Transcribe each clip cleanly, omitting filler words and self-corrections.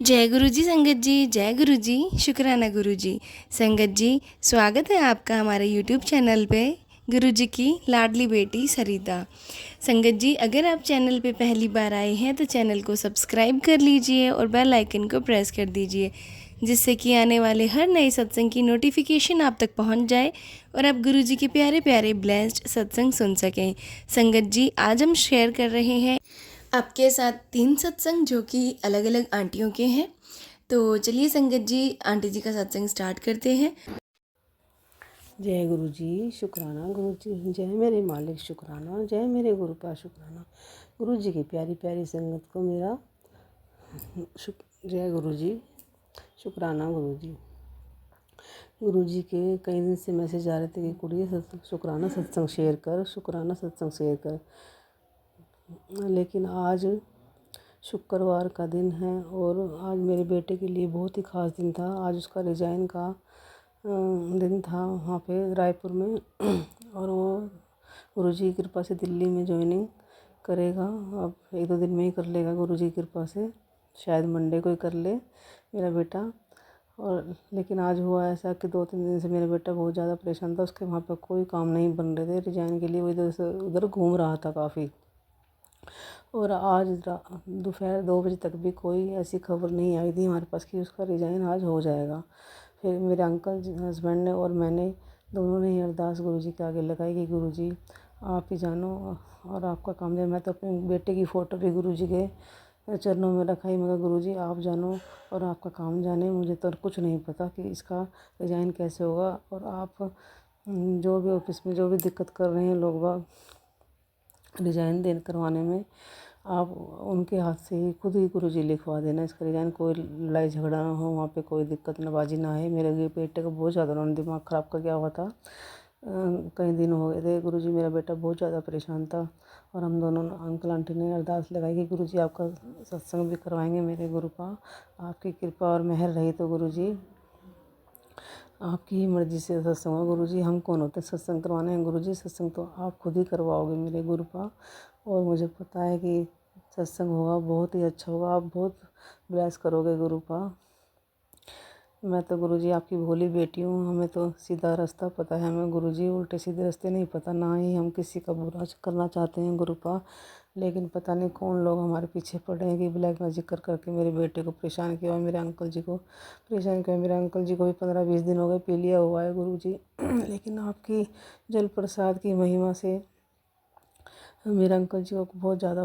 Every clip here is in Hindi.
जय गुरु जी संगत जी, जय गुरु जी, शुक्राना गुरु जी। संगत जी, स्वागत है आपका हमारे यूट्यूब चैनल पे। गुरु जी की लाडली बेटी सरिता। संगत जी, अगर आप चैनल पे पहली बार आए हैं तो चैनल को सब्सक्राइब कर लीजिए और बेल आइकन को प्रेस कर दीजिए, जिससे कि आने वाले हर नए सत्संग की नोटिफिकेशन आप तक पहुंच जाए और आप गुरु जी के प्यारे प्यारे ब्लेस्ड सत्संग सुन सकें। संगत जी, आज हम शेयर कर रहे हैं आपके साथ 3 सत्संग जो कि अलग अलग आंटियों के हैं। तो चलिए संगत जी, आंटी जी का सत्संग स्टार्ट करते हैं। जय गुरु जी, शुक्राना गुरु जी, जय मेरे मालिक शुक्राना, जय मेरे गुरु का शुक्राना। गुरु जी की प्यारी प्यारी संगत को मेरा जय गुरु जी, शुक्राना गुरु जी। गुरु जी के कई दिन से मैसेज आ रहे थे कि कुड़िए शुक्राना सत्संग शेयर कर, शुक्राना सत्संग शेयर कर। लेकिन आज शुक्रवार का दिन है और आज मेरे बेटे के लिए बहुत ही ख़ास दिन था। आज उसका रिजाइन का दिन था वहाँ पे रायपुर में और वो गुरुजी की कृपा से दिल्ली में ज्वाइनिंग करेगा। अब 1-2 दिन में ही कर लेगा गुरुजी की कृपा से, शायद मंडे को ही कर ले मेरा बेटा। और लेकिन आज हुआ ऐसा कि 2-3 दिन से मेरा बेटा बहुत ज़्यादा परेशान था। उसके वहाँ पर कोई काम नहीं बन रहे थे रिजाइन के लिए, वो इधर से उधर घूम रहा था काफ़ी। और आज दोपहर 2 बजे तक भी कोई ऐसी खबर नहीं आई थी हमारे पास कि उसका रिजाइन आज हो जाएगा। फिर मेरे अंकल हस्बैंड ने और मैंने दोनों ने ही अरदास गुरुजी के आगे लगाई कि गुरुजी आप ही जानो और आपका काम दे। मैं तो अपने बेटे की फ़ोटो भी गुरुजी के चरणों में रखाई, मगर गुरुजी आप जानो और आपका काम जाने। मुझे तो कुछ नहीं पता कि इसका रिजाइन कैसे होगा। और आप जो भी ऑफिस में जो भी दिक्कत कर रहे हैं लोग बाग रिजाइन देन करवाने में, आप उनके हाथ से ही खुद ही गुरुजी लिखवा देना इसका रिजाइन। कोई लड़ाई झगड़ा ना हो, वहाँ पे कोई दिक्कत नबाजी ना आए। मेरे बेटे का बहुत ज़्यादा उन्होंने दिमाग ख़राब कर गया हुआ था। कई दिन हो गए थे गुरुजी, मेरा बेटा बहुत ज़्यादा परेशान था। और हम दोनों अंकल आंटी ने अरदास लगाई कि गुरुजी आपका सत्संग भी करवाएंगे मेरे गुरु का। आपकी कृपा और मेहर रही तो गुरुजी आपकी ही मर्ज़ी से सत्संग हो। गुरुजी हम कौन होते सत्संग करवाने हैं, गुरुजी सत्संग तो आप खुद ही करवाओगे मेरे गुरु का। और मुझे पता है कि सत्संग होगा बहुत ही अच्छा होगा, आप बहुत ब्लेस करोगे गुरु का। मैं तो गुरुजी आपकी भोली बेटी हूँ, हमें तो सीधा रास्ता पता है, हमें गुरुजी उल्टे सीधे रास्ते नहीं पता। ना ही हम किसी का बुरा करना चाहते हैं गुरु का, लेकिन पता नहीं कौन लोग हमारे पीछे पड़े हैं कि ब्लैक मैजिक कर करके मेरे बेटे को परेशान किया, मेरे अंकल जी को परेशान किया। मेरे अंकल जी को भी 15-20 दिन हो गए पी लिया हुआ है गुरुजी लेकिन आपकी जल प्रसाद की महिमा से मेरे अंकल जी को बहुत ज़्यादा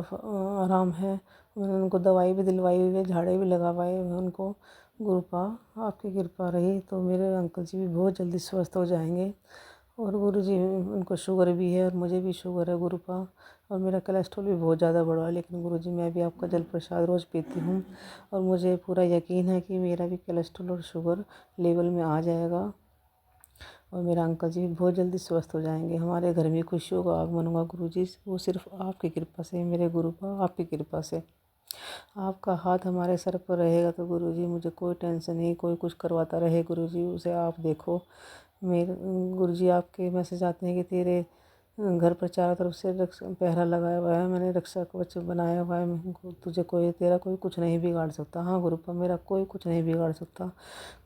आराम है। मैंने उनको दवाई भी दिलवाई हुई है, झाड़े भी लगवाए हुए हैं उनको। गुरुपा आपकी कृपा रही तो मेरे अंकल जी भी बहुत जल्दी स्वस्थ हो जाएंगे। और गुरुजी उनको शुगर भी है और मुझे भी शुगर है गुरुपा, और मेरा कोलेस्ट्रॉल भी बहुत ज़्यादा बढ़ा है। लेकिन गुरुजी मैं भी आपका जल प्रसाद रोज़ पीती हूँ और मुझे पूरा यकीन है कि मेरा भी कोलेस्ट्रॉल और शुगर लेवल में आ जाएगा और मेरा अंकल जी भी बहुत जल्दी स्वस्थ हो जाएंगे। हमारे घर में खुशियों का आगमन होगा गुरुजी, वो सिर्फ आपकी कृपा से, मेरे गुरु का आपकी कृपा से। आपका हाथ हमारे सर पर रहेगा तो गुरुजी मुझे कोई टेंशन नहीं, कोई कुछ करवाता रहे गुरुजी उसे आप देखो। मेरे गुरुजी आपके मैसेज आते हैं कि तेरे घर पर चारों तरफ से पहरा लगाया हुआ है, मैंने रक्षा कवच बनाया हुआ है, तुझे कोई तेरा कोई कुछ नहीं बिगाड़ सकता। हाँ गुरुपा, मेरा कोई कुछ नहीं बिगाड़ सकता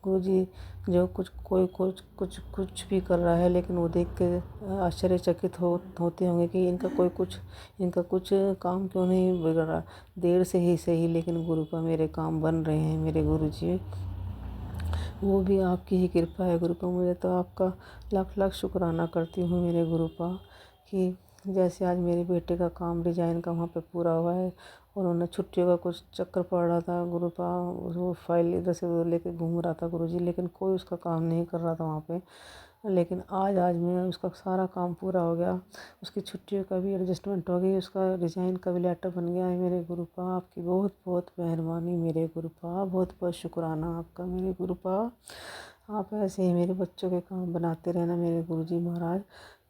गुरुजी। जो कुछ कोई कुछ भी कर रहा है, लेकिन वो देख के आश्चर्यचकित होते होंगे कि इनका कुछ काम क्यों नहीं बिगड़ रहा। देर से ही सही, लेकिन गुरुपा मेरे काम बन रहे हैं मेरे गुरुजी। वो भी आपकी ही कृपा है गुरुपा। मुझे तो आपका लाख लाख शुक्राना करती हूँ मेरे गुरुपा कि जैसे आज मेरे बेटे का काम डिजाइन का वहाँ पे पूरा हुआ है। उन्होंने छुट्टियों का कुछ चक्कर पड़ रहा था गुरुपा, वो फाइल इधर से उधर लेके घूम रहा था गुरुजी, लेकिन कोई उसका काम नहीं कर रहा था वहाँ पे। लेकिन आज में उसका सारा काम पूरा हो गया, उसकी छुट्टियों का भी एडजस्टमेंट हो गई, उसका डिज़ाइन का भी लेटर बन गया है मेरे गुरुपा। आपकी बहुत बहुत मेहरबानी मेरे गुरुपा, बहुत बहुत शुक्राना आपका मेरे गुरुपा। आप ऐसे ही मेरे बच्चों के काम बनाते रहना मेरे गुरुजी महाराज।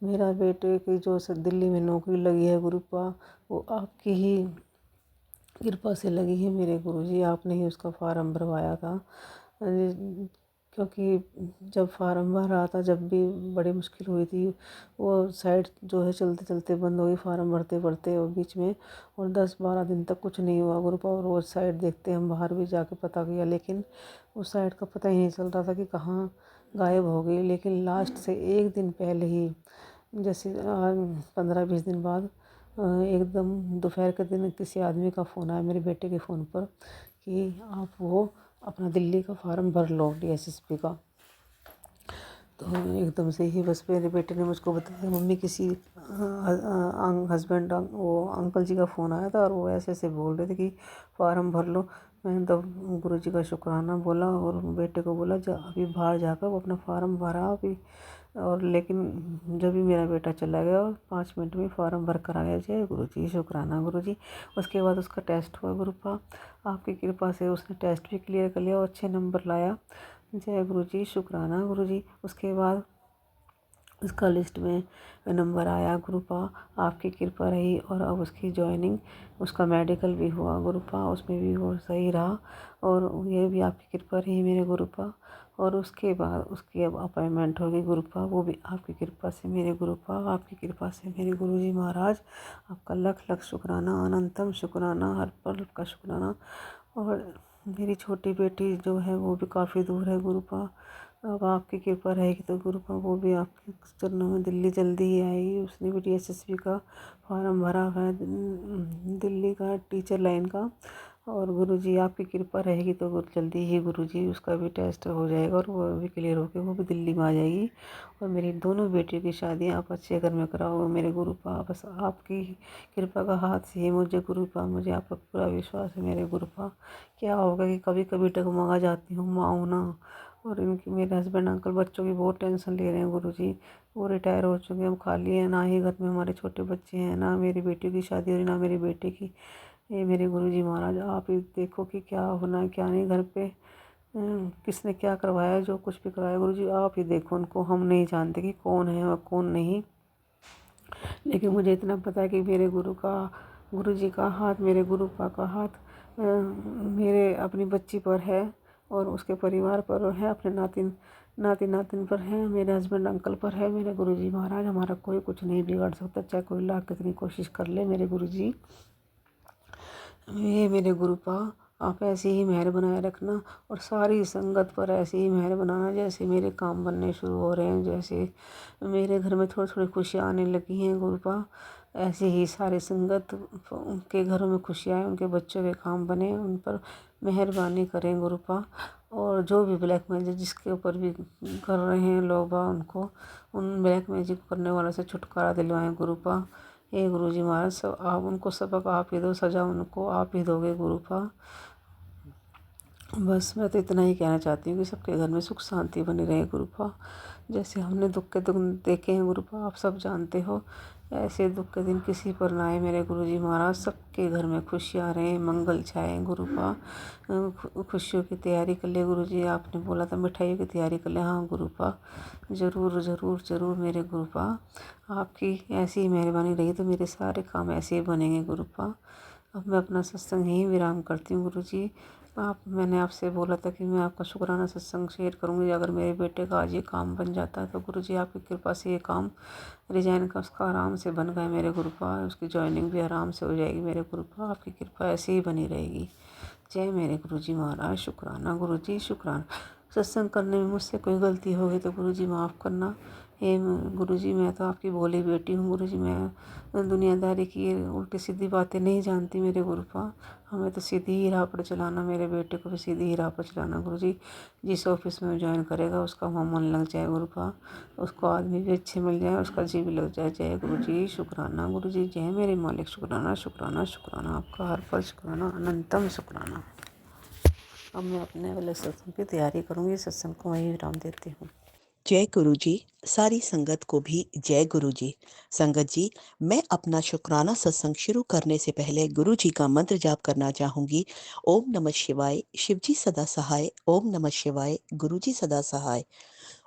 मेरा बेटे की जो दिल्ली में नौकरी लगी है गुरुपा, वो आपकी ही कृपा से लगी है मेरे गुरुजी। आपने ही उसका फार्म भरवाया था क्योंकि जब फार्म भर रहा था, जब भी बड़ी मुश्किल हुई थी, वो साइट जो है चलते चलते बंद हो गई, फार्म भरते भरते और बीच में, और 10-12 दिन तक कुछ नहीं हुआ ग्रुप। और रोज़ साइट देखते हम, बाहर भी जाके पता किया, लेकिन उस साइट का पता ही नहीं चल रहा था कि कहाँ गायब हो गई। लेकिन लास्ट से एक दिन पहले ही, जैसे 15-20 दिन बाद, एकदम दोपहर के दिन किसी आदमी का फ़ोन आया मेरे बेटे के फ़ोन पर कि आप वो अपना दिल्ली का फार्म भर लो DSSP का। तो एकदम से ही बस मेरे बेटे ने मुझको बताया, मम्मी किसी हस्बैंड वो अंकल जी का फ़ोन आया था और वो ऐसे ऐसे बोल रहे थे कि फार्म भर लो। मैंने तब गुरु जी का शुक्राना बोला और बेटे को बोला, जा अभी बाहर जाकर वो अपना फार्म भरा अभी। और लेकिन जब भी मेरा बेटा चला गया और 5 मिनट में फार्म भर कर आ गया। जय गुरु जी, शुक्राना गुरु जी। उसके बाद उसका टेस्ट हुआ गुरुपा, आपकी कृपा से उसने टेस्ट भी क्लियर कर लिया और अच्छे नंबर लाया। जय गुरु जी, शुक्राना गुरु जी। उसके बाद उसका लिस्ट में नंबर आया गुरुपा, आपकी कृपा रही। और अब उसकी जॉइनिंग, उसका मेडिकल भी हुआ गुरुपा, उसमें भी वो सही रहा। और ये भी आपकी कृपा रही मेरे गुरुपा। और उसके बाद उसकी अब अपॉइंटमेंट हो गई गुरुपा, वो भी आपकी कृपा से मेरे गुरुपा, आपकी कृपा से मेरे गुरु जी महाराज। आपका लख लख शुक्राना, अनंतम शुक्राना, हर पल का शुक्राना। और मेरी छोटी बेटी जो है वो भी काफ़ी दूर है गुरुपा, अब आपकी कृपा रहेगी तो गुरुपा वो भी आपके चरणों में दिल्ली जल्दी ही आएगी। उसने भी DSSP का फॉर्म भरा हुआ है, दिल्ली का टीचर लाइन का। और गुरुजी आपकी कृपा रहेगी तो जल्दी ही गुरुजी उसका भी टेस्ट हो जाएगा और वो भी क्लियर होकर वो भी दिल्ली में आ जाएगी। और मेरी दोनों बेटियों की शादियाँ आप अच्छे घर में कराओ मेरे गुरुपा, बस आपकी कृपा का हाथ से ही मुझे गुरुपा, मुझे आप पर पूरा विश्वास है मेरे गुरुपा। क्या होगा कि कभी कभी डगमगा जाती हूँ, माँ हूँ ना। और इनकी, मेरे हस्बैंड अंकल बच्चों की बहुत टेंशन ले रहे हैं गुरुजी। वो रिटायर हो चुके हैं, हम खाली हैं, ना ही घर में हमारे छोटे बच्चे हैं, ना मेरी बेटी की शादी हो रही, ना मेरे बेटे की। ये मेरे गुरुजी महाराज, आप ही देखो कि क्या होना है क्या नहीं घर पे। किसने क्या करवाया, जो कुछ भी करवाया गुरुजी आप ही देखो उनको, हम नहीं जानते कि कौन है और कौन नहीं। लेकिन मुझे इतना पता है कि मेरे गुरुजी का हाथ, मेरे गुरुपा का हाथ मेरे अपनी बच्ची पर है और उसके परिवार पर है, अपने नातिन पर है, मेरे हस्बैंड अंकल पर है। मेरे गुरुजी महाराज, हमारा कोई कुछ नहीं बिगाड़ सकता, चाहे कोई लाख कितनी कोशिश कर ले मेरे गुरुजी। ये मेरे गुरुपा, आप ऐसे ही मेहर बनाए रखना और सारी संगत पर ऐसे ही मेहर बनाना। जैसे मेरे काम बनने शुरू हो रहे हैं, जैसे मेरे घर में थोड़ी थोड़ी खुशियाँ आने लगी हैं गुरुपा, ऐसे ही सारी संगत के घरों में खुशियाँ आए, उनके बच्चों के काम बने, उन पर मेहरबानी करें गुरुपा। और जो भी ब्लैक मैजिक जिसके ऊपर भी कर रहे हैं लोग उनको, उन ब्लैक मैजिक करने वालों से छुटकारा दिलवाएं गुरुपा। हे गुरुजी महाराज, सब आप उनको सबक आप ही दो, सजा उनको आप ही दोगे गुरुपा। बस मैं तो इतना ही कहना चाहती हूँ कि सबके घर में सुख शांति बनी रहे गुरुपा। जैसे हमने दुख के दिन देखे हैं गुरुपा, आप सब जानते हो, ऐसे दुख के दिन किसी पर ना आए मेरे गुरुजी महाराज। सबके घर में खुशियाँ रहें, मंगल छाए गुरुपा। खुशियों की तैयारी कर ले गुरुजी, आपने बोला था मिठाइयों की तैयारी कर ले। हाँ गुरुपा, ज़रूर ज़रूर ज़रूर मेरे गुरुपा। आपकी ऐसी ही मेहरबानी रही तो मेरे सारे काम ऐसे ही बनेंगे गुरुपा। अब मैं अपना सत्संग यहीं विराम करती हूँ गुरुजी। मैंने आपसे बोला था कि मैं आपका शुक्राना सत्संग शेयर करूँगी, अगर मेरे बेटे का आज ये काम बन जाता है तो गुरुजी आपकी कृपा से ये काम रिजाइन का उसका आराम से बन गया मेरे गुरुपा। उसकी जॉइनिंग भी आराम से हो जाएगी मेरे गुरुपा, आपकी कृपा ऐसे ही बनी रहेगी। जय मेरे गुरुजी महाराज, शुक्राना गुरुजी, शुक्राना। सत्संग करने में मुझसे कोई गलती होगी तो गुरुजी माफ़ करना। हे गुरुजी, मैं तो आपकी भोली बेटी हूँ गुरुजी, मैं दुनियादारी की उल्टी सीधी बातें नहीं जानती मेरे गुरुपा। हमें तो सीधी ही राह पर चलाना, मेरे बेटे को भी सीधी ही राह पर चलाना गुरुजी। जिस ऑफिस में ज्वाइन करेगा उसका वहाँ मन लग जाए गुरुपा, उसको आदमी भी अच्छे मिल जाए, उसका जी भी लग जाए। जय गुरुजी, शुक्राना गुरुजी। जय मेरे मालिक, शुक्राना शुक्राना शुक्राना, आपका हर पल शुक्राना, अनंतम शुक्राना। अब मैं अपने अगले सत्संग की तैयारी करूँगी, सत्संग को वहीं विराम देती हूँ। जय गुरु जी। सारी संगत को भी जय गुरु जी। संगत जी, मैं अपना शुक्राना सत्संग शुरू करने से पहले गुरु जी का मंत्र जाप करना चाहूंगी। ओम नमः शिवाय, शिव जी सदा सहाय। ओम नमः शिवाय, गुरु जी सदा सहाय।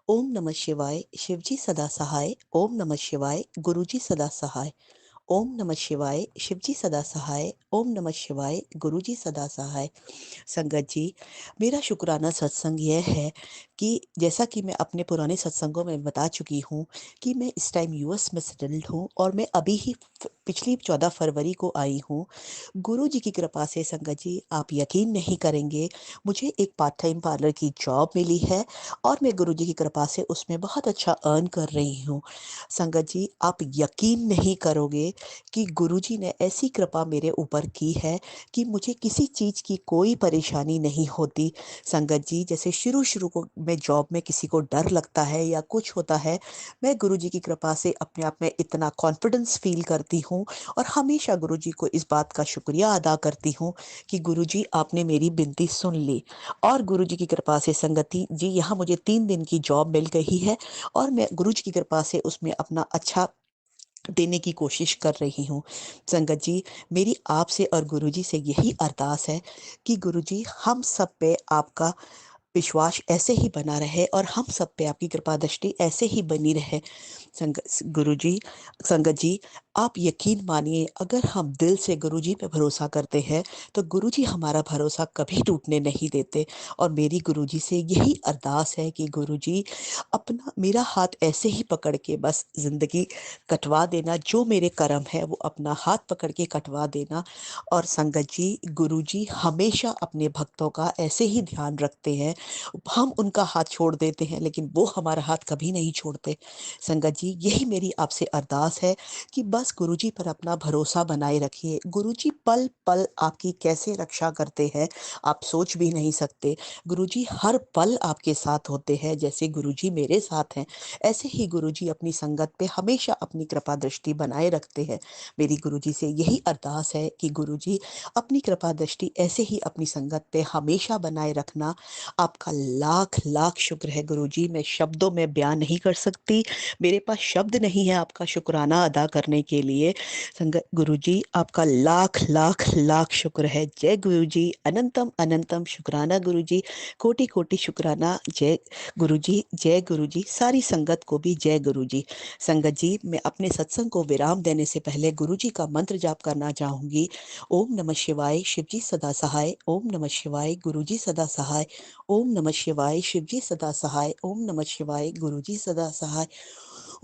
ओम नमः शिवाय, शिव जी सदा सहाय। ओम नमः शिवाय, गुरु जी सदा सहाय। ओम नमः शिवाय, शिवजी सदा सहाय। ओम नमः शिवाय, गुरुजी सदा सहाय। संगत जी, मेरा शुक्राना सत्संग यह है कि जैसा कि मैं अपने पुराने सत्संगों में बता चुकी हूँ कि मैं इस टाइम यूएस में सेटल्ड हूँ और मैं अभी ही पिछली 14 फरवरी को आई हूँ। गुरु जी की कृपा से संगत जी, आप यकीन नहीं करेंगे, मुझे एक पार्ट टाइम पार्लर की जॉब मिली है और मैं गुरु जी की कृपा से उसमें बहुत अच्छा अर्न कर रही हूँ। संगत जी, आप यकीन नहीं करोगे कि गुरु जी ने ऐसी कृपा मेरे ऊपर की है कि मुझे किसी चीज़ की कोई परेशानी नहीं होती। संगत जी, जैसे शुरू-शुरू को में जॉब में किसी को डर लगता है या कुछ होता है, मैं गुरुजी की कृपा से अपने आप में इतना कॉन्फिडेंस फ़ील करती हूँ और हमेशा गुरुजी को इस बात का शुक्रिया अदा करती हूँ कि गुरुजी आपने मेरी विनती सुन ली। और गुरुजी की कृपा से संगति जी, यहाँ मुझे 3 दिन की जॉब मिल गई है और मैं गुरुजी की कृपा से उसमें अपना अच्छा देने की कोशिश कर रही हूँ। संगत जी, मेरी आपसे और गुरुजी से यही अरदास है कि गुरुजी हम सब पे आपका विश्वास ऐसे ही बना रहे और हम सब पे आपकी कृपा दृष्टि ऐसे ही बनी रहे। गुरुजी, संगत जी, आप यकीन मानिए, अगर हम दिल से गुरुजी पे भरोसा करते हैं तो गुरुजी हमारा भरोसा कभी टूटने नहीं देते। और मेरी गुरुजी से यही अरदास है कि गुरुजी अपना मेरा हाथ ऐसे ही पकड़ के बस ज़िंदगी कटवा देना, जो मेरे कर्म है वो अपना हाथ पकड़ के कटवा देना। और संगत जी, गुरुजी हमेशा अपने भक्तों का ऐसे ही ध्यान रखते हैं। हम उनका हाथ छोड़ देते हैं लेकिन वो हमारा हाथ कभी नहीं छोड़ते। संगत जी, यही मेरी आपसे अरदास है कि बस गुरुजी पर अपना भरोसा बनाए रखिए। गुरुजी पल पल आपकी कैसे रक्षा करते हैं, आप सोच भी नहीं सकते। गुरुजी हर पल आपके साथ होते हैं, जैसे गुरुजी मेरे साथ हैं ऐसे ही गुरुजी अपनी संगत पे हमेशा अपनी कृपा दृष्टि बनाए रखते हैं। मेरी गुरुजी से यही अरदास है कि गुरुजी अपनी कृपा दृष्टि ऐसे ही अपनी संगत पे हमेशा बनाए रखना। आपका लाख लाख शुक्र है गुरुजी, मैं शब्दों में बयान नहीं कर सकती, मेरे पास शब्द नहीं है आपका शुक्राना अदा करने के लिए। संगत गुरुजी, आपका लाख लाख लाख शुक्र है। जय गुरुजी, अनंतम अनंतम शुक्राना गुरुजी, कोटि कोटि शुक्राना। जय गुरुजी, जय गुरुजी। सारी संगत को भी जय गुरुजी। संगत जी, मैं अपने सत्संग को विराम देने से पहले गुरुजी का मंत्र जाप करना चाहूंगी। ओम नमः शिवाय, शिवजी सदा सहाय। ओम नमः शिवाय, गुरुजी सदा सहाय। ओम नमः शिवाय, शिवजी सदा सहाय। ओम नमः शिवाय, गुरुजी सदा सहाय।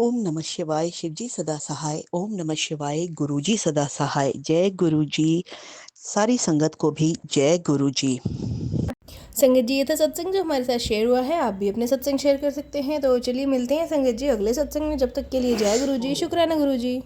ओम नमः शिवाय, शिवजी सदा सहाय। ओम नमः शिवाय, गुरुजी सदा सहाय। जय गुरुजी। सारी संगत को भी जय गुरुजी। संगत जी, ये था सत्संग जो हमारे साथ शेयर हुआ है। आप भी अपने सत्संग शेयर कर सकते हैं। तो चलिए मिलते हैं संगत जी अगले सत्संग में। जब तक के लिए जय गुरु जी, शुक्राना गुरु जी।